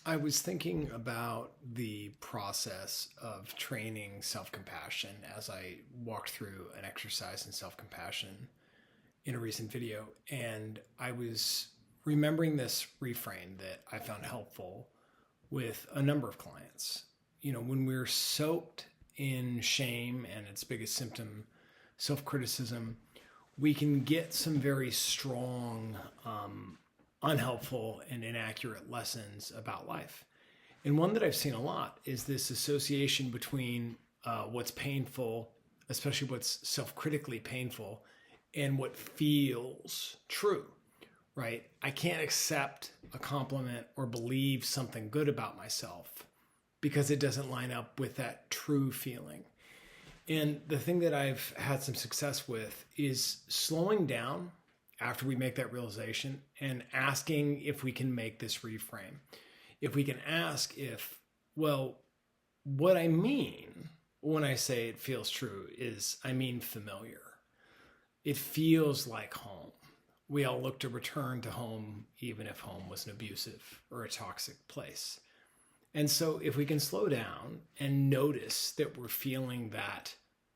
I was thinking about the process of training self-compassion as I walked through an exercise in self-compassion in a recent video. And I was remembering this reframe that I found helpful with a number of clients. When we're soaked in shame and its biggest symptom, self-criticism, we can get some very strong, unhelpful and inaccurate lessons about life. And one that I've seen a lot is this association between what's painful, especially what's self-critically painful, and what feels true, right? I can't accept a compliment or believe something good about myself because it doesn't line up with that true feeling. And the thing that I've had some success with is slowing down after we make that realization and asking if we can make this reframe. If we can ask what I mean when I say it feels true is I mean familiar. It feels like home. We all look to return to home, even if home was an abusive or a toxic place. And so if we can slow down and notice that we're feeling that,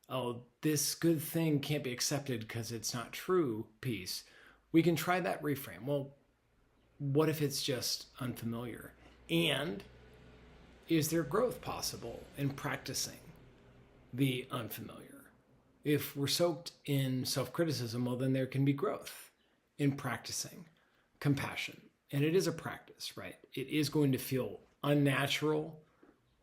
oh, this good thing can't be accepted because it's not true piece, we can try that reframe. Well, what if it's just unfamiliar? And is there growth possible in practicing the unfamiliar? If we're soaked in self-criticism, well, then there can be growth in practicing compassion. And it is a practice, right? It is going to feel unnatural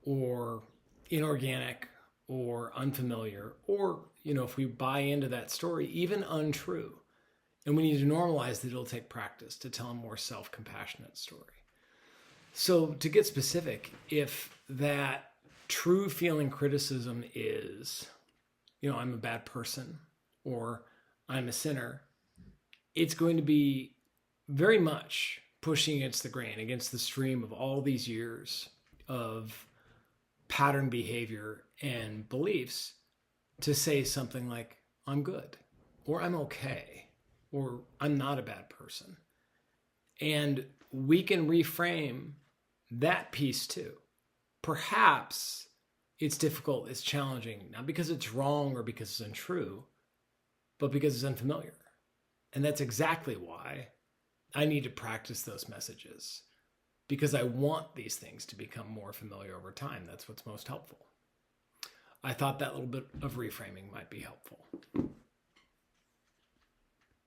or inorganic or unfamiliar, or, if we buy into that story, even untrue. And we need to normalize that it'll take practice to tell a more self-compassionate story. So to get specific, if that true feeling criticism is, I'm a bad person or I'm a sinner, it's going to be very much pushing against the grain, against the stream of all these years of pattern behavior and beliefs to say something like, I'm good, or I'm okay, or I'm not a bad person. And we can reframe that piece too. Perhaps it's difficult, it's challenging, not because it's wrong or because it's untrue, but because it's unfamiliar. And that's exactly why I need to practice those messages, because I want these things to become more familiar over time. That's what's most helpful. I thought that little bit of reframing might be helpful.